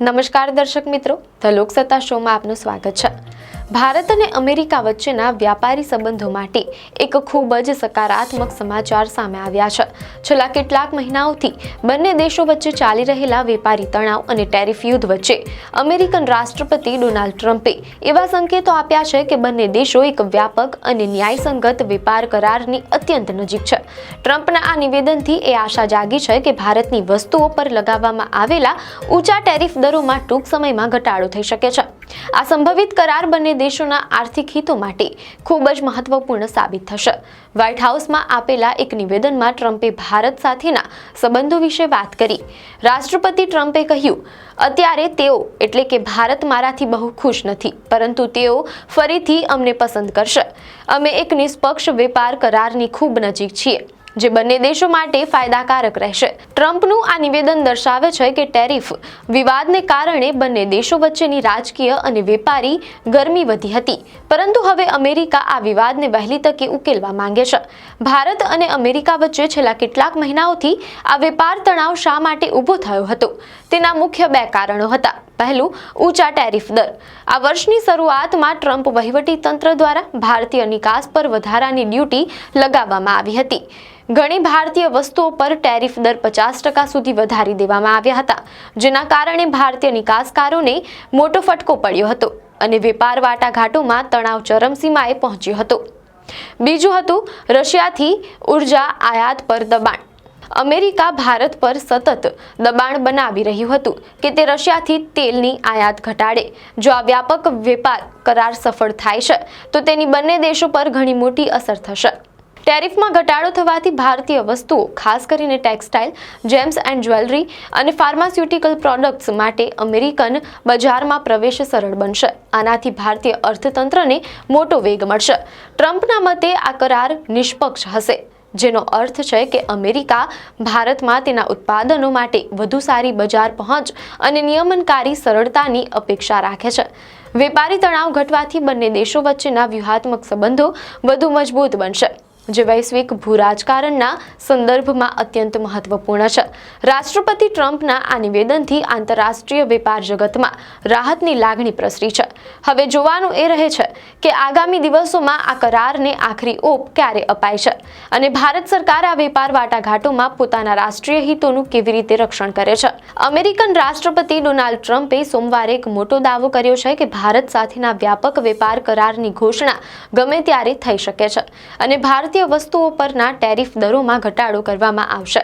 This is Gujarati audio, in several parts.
નમસ્કાર દર્શક મિત્રો, ધ લોકસત્તા શોમાં આપનું સ્વાગત છે। ભારત અને અમેરિકા વચ્ચેના વ્યાપારી સંબંધો માટે એક ખૂબ જ સકારાત્મક સમાચાર સામે આવ્યા છે। છેલ્લા કેટલાક મહિનાઓથી બંને દેશો વચ્ચે ચાલી રહેલા વેપારી તણાવ અને ટેરિફ યુદ્ધ વચ્ચે અમેરિકન રાષ્ટ્રપતિ ડોનાલ્ડ ટ્રમ્પે એવા સંકેતો આપ્યા છે કે બંને દેશો એક વ્યાપક અને ન્યાયસંગત વેપાર કરારની અત્યંત નજીક છે। ટ્રમ્પના આ નિવેદનથી એ આશા જાગી છે કે ભારતની વસ્તુઓ પર લગાવવામાં આવેલા ઊંચા ટેરિફ દરોમાં ટૂંક સમયમાં ઘટાડો થઈ શકે છે। આ સંભવિત કરાર બંને દેશોના આર્થિક હિતો માટે ખૂબ જ મહત્વપૂર્ણ સાબિત થશે। વ્હાઇટ હાઉસમાં આપેલા એક નિવેદનમાં ટ્રમ્પે ભારત સાથેના સંબંધો વિશે વાત કરી। રાષ્ટ્રપતિ ટ્રમ્પે કહ્યું, અત્યારે તેઓ એટલે કે ભારત મારાથી બહુ ખુશ નથી, પરંતુ તેઓ ફરીથી અમને પસંદ કરશે। અમે એક નિષ્પક્ષ વેપાર કરારની ખૂબ નજીક છીએ, જે બંને દેશો માટે ફાયદાકારક રહેશે। ટ્રમ્પનું આ નિવેદન દર્શાવે છે કે ટેરિફ વિવાદને કારણે બંને દેશો વચ્ચેની રાજકીય અને વેપારી ગરમી વધી હતી, પરંતુ હવે અમેરિકા આ વિવાદને વહેલી તકે ઉકેલવા માંગે છે। ભારત અને અમેરિકા વચ્ચે છેલ્લા કેટલાક મહિનાઓથી આ વેપાર તણાવ શા માટે ઊભો થયો હતો, તેના મુખ્ય બે કારણો હતા। પહેલું, ઊંચા ટેરિફ દર। આ વર્ષની શરૂઆતમાં ટ્રમ્પ વહીવટી તંત્ર દ્વારા ભારતીય નિકાસ પર વધારાની ડ્યુટી લગાવવામાં આવી હતી। ઘણી ભારતીય વસ્તુઓ પર ટેરિફ દર 50% સુધી વધારી દેવામાં આવ્યા હતા, જેના કારણે ભારતીય નિકાસકારોને મોટો ફટકો પડ્યો હતો અને વેપાર વાટાઘાટોમાં તણાવ ચરમસીમાએ પહોંચ્યો હતો। બીજું હતું રશિયાથી ઉર્જા આયાત પર દબાણ। અમેરિકા ભારત પર સતત દબાણ બનાવી રહ્યું હતું કે તે રશિયાથી તેલની આયાત ઘટાડે। જો આ વ્યાપક વેપાર કરાર સફળ થાય છે તો તેની બંને દેશો પર ઘણી મોટી અસર થશે। ટેરિફમાં ઘટાડો થવાથી ભારતીય વસ્તુઓ, ખાસ કરીને ટેક્સટાઇલ, જેમ્સ એન્ડ જ્વેલરી અને ફાર્માસ્યુટિકલ પ્રોડક્ટ્સ માટે અમેરિકન બજારમાં પ્રવેશ સરળ બનશે। આનાથી ભારતીય અર્થતંત્રને મોટો વેગ મળશે। ટ્રમ્પના મતે આ કરાર નિષ્પક્ષ હશે, જેનો અર્થ છે કે અમેરિકા ભારતમાં તેના ઉત્પાદનો માટે વધુ સારી બજાર પહોંચ અને નિયમનકારી સરળતાની અપેક્ષા રાખે છે। વેપારી તણાવ ઘટવાથી બંને દેશો વચ્ચેના વ્યૂહાત્મક સંબંધો વધુ મજબૂત બનશે, જે વૈશ્વિક ભૂરાજકારણના સંદર્ભમાં અત્યંત મહત્વપૂર્ણ છે। રાષ્ટ્રપતિ ટ્રમ્પના આ નિવેદનથી આંતરરાષ્ટ્રીય વેપાર જગતમાં રાહતની લાગણી પ્રસરી છે। હવે જોવાનું એ રહે છે કે આગામી દિવસોમાં આ કરારને આખરી ઓપ ક્યારે અપાય છે અને ભારત સરકાર આ વેપાર વાટાઘાટોમાં પોતાના રાષ્ટ્રીય હિતોનું કેવી રીતે રક્ષણ કરે છે। અમેરિકન રાષ્ટ્રપતિ ડોનાલ્ડ ટ્રમ્પે સોમવારે એક મોટો દાવો કર્યો છે કે ભારત સાથેના વ્યાપક વેપાર કરારની ઘોષણા ગમે ત્યારે થઈ શકે છે અને ભારતીય વસ્તુઓ પરના ટેરિફ દરોમાં ઘટાડો કરવામાં આવશે।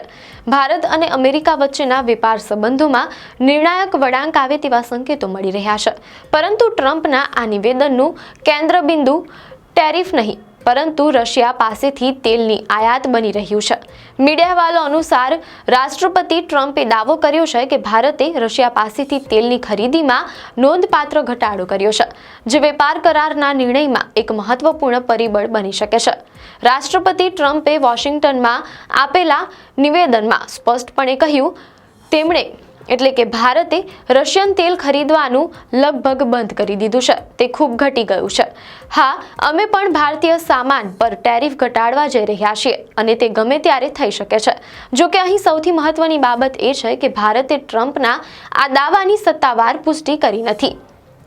ભારત અને અમેરિકા વચ્ચેના વેપાર સંબંધોમાં નિર્ણાયક વળાંક આવે તેવા સંકેતો મળી રહ્યા છે, પરંતુ ટ્રમ્પના આ નિવેદનનું કેન્દ્રબિંદુ ટેરિફ નહીં પરંતુ રશિયા પાસેથી તેલની આયાત બની રહ્યું છે। મીડિયા અહેવાલો અનુસાર રાષ્ટ્રપતિ ટ્રમ્પે દાવો કર્યો છે કે ભારતે રશિયા પાસેથી તેલની ખરીદીમાં નોંધપાત્ર ઘટાડો કર્યો છે, જે વેપાર કરારના નિર્ણયમાં એક મહત્વપૂર્ણ પરિબળ બની શકે છે। રાષ્ટ્રપતિ ટ્રમ્પે વોશિંગ્ટનમાં આપેલા નિવેદનમાં સ્પષ્ટપણે કહ્યું, તેમણે એટલે કે ભારતે રશિયન તેલ ખરીદવાનું લગભગ બંધ કરી દીધું છે। તે ખૂબ ઘટી ગયું છે। હા, અમે પણ ભારતીય સામાન પર ટેરિફ ઘટાડવા જઈ રહ્યા છીએ અને તે ગમે ત્યારે થઈ શકે છે। જો કે અહીં સૌથી મહત્વની બાબત એ છે કે ભારતે ટ્રમ્પના આ દાવાની સત્તાવાર પુષ્ટિ કરી નથી।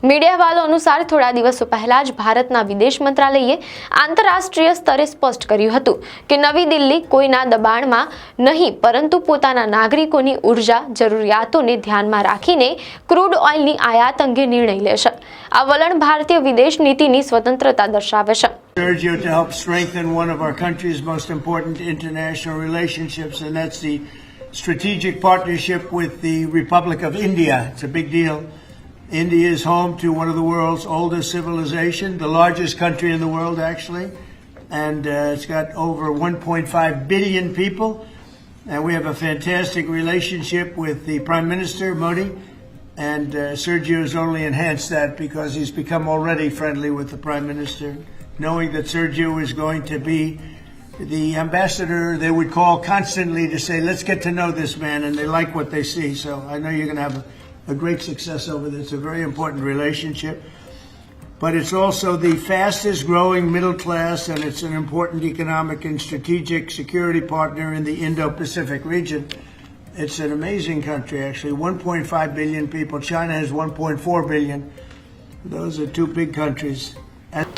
મીડિયા અહેવાલો અનુસાર થોડા દિવસો પહેલા જ ભારતના વિદેશ મંત્રાલયે આંતરરાષ્ટ્રીય સ્તરે સ્પષ્ટ કર્યું હતું કે નવી દિલ્હી કોઈના દબાણમાં નહીં, પરંતુ પોતાના નાગરિકોની ઉર્જા જરૂરિયાતોને ધ્યાનમાં રાખીને ક્રૂડ ઓઇલની આયાત અંગે નિર્ણય લેશે। આ વલણ ભારતીય વિદેશ નીતિની સ્વતંત્રતા દર્શાવે છે। Sergio, to help strengthen one of our country's most important international relationships, and that's the strategic partnership with the Republic of India. It's a big deal. India is home to one of the world's oldest civilization, the largest country in the world, actually, and it's got over 1.5 billion people, and we have a fantastic relationship with the Prime Minister, Modi, and Sergio has only enhanced that because he's become already friendly with the Prime Minister, knowing that Sergio is going to be the ambassador they would call constantly to say, let's get to know this man, and they like what they see, so I know you're going to have a great success over this. It's a very important relationship, but it's also the fastest growing middle class, and it's an important economic and strategic security partner in the Indo-Pacific region. It's an amazing country, actually. 1.5 billion people. China has 1.4 billion. Those are two big countries.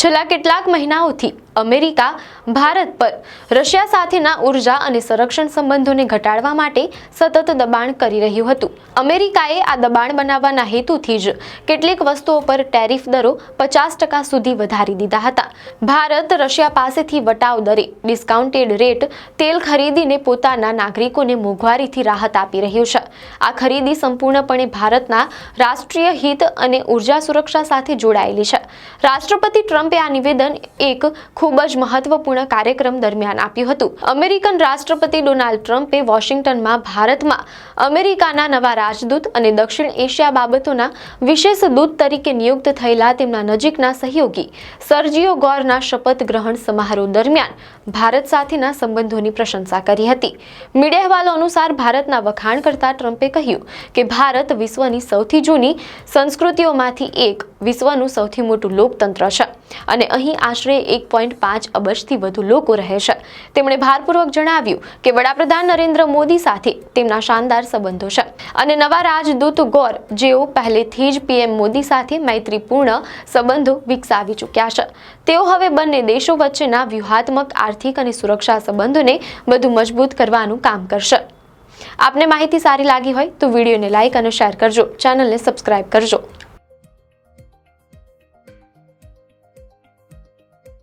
છેલ્લા કેટલાક મહિનાઓથી અમેરિકા ભારત પર રશિયા સાથેના ઉર્જા અને સંરક્ષણ સંબંધોને ઘટાડવા માટે સતત દબાણ કરી રહ્યું હતું. અમેરિકાએ આ દબાણ બનાવવાના હેતુથી જ કેટલીક વસ્તુઓ પર ટેરિફ દરો 50% સુધી વધારી દીધા હતા. ભારત રશિયા પાસેથી વટાવ દરે ડિસ્કાઉન્ટેડ રેટ તેલ ખરીદીને પોતાના નાગરિકોને મોંઘવારીથી રાહત આપી રહ્યું છે. આ ખરીદી સંપૂર્ણપણે ભારતના રાષ્ટ્રીય હિત અને ઉર્જા સુરક્ષા સાથે જોડાયેલી છે. રાષ્ટ્રપતિ ટ્રમ્પે આ નિવેદન એક ખૂબ જ મહત્વપૂર્ણ કાર્યક્રમ દરમિયાન આપ્યું હતું. અમેરિકન રાષ્ટ્રપતિ ડોનાલ્ડ ટ્રમ્પે વોશિંગ્ટનમાં ભારતમાં અમેરિકાના નવા રાજદૂત અને દક્ષિણ એશિયા બાબતોના વિશેષ દૂત તરીકે નિયુક્ત થયેલા તેમના નજીકના સહયોગી સર્જિયો ગોરના શપથ ગ્રહણ સમારોહ દરમિયાન ભારત સાથેના સંબંધોની પ્રશંસા કરી હતી. મીડિયા અહેવાલો અનુસાર ભારતના વખાણ કરતા ટ્રમ્પે કહ્યું કે ભારત વિશ્વની સૌથી જૂની સંસ્કૃતિઓમાંથી એક, વિશ્વનું સૌથી મોટું લોકતંત્ર છે અને અહીં આશરે 1.5 અબજથી વધુ લોકો રહે છે. તેમણે ભારપૂર્વક જણાવ્યું કે વડાપ્રધાન નરેન્દ્ર મોદી સાથે તેમના શાનદાર સંબંધો છે અને નવા રાજદૂત ગોર, જેઓ પહેલેથી જ પીએમ મોદી સાથે મૈત્રીપૂર્ણ સંબંધો વિકસાવી ચૂક્યા છે, તેઓ હવે બંને દેશો વચ્ચેના વ્યૂહાત્મક, આર્થિક અને સુરક્ષા સંબંધોને વધુ મજબૂત કરવાનું કામ કરશે. આપને માહિતી સારી લાગી હોય તો વિડીયોને લાઇક અને શેર કરજો, ચેનલને સબસ્ક્રાઇબ કરજો.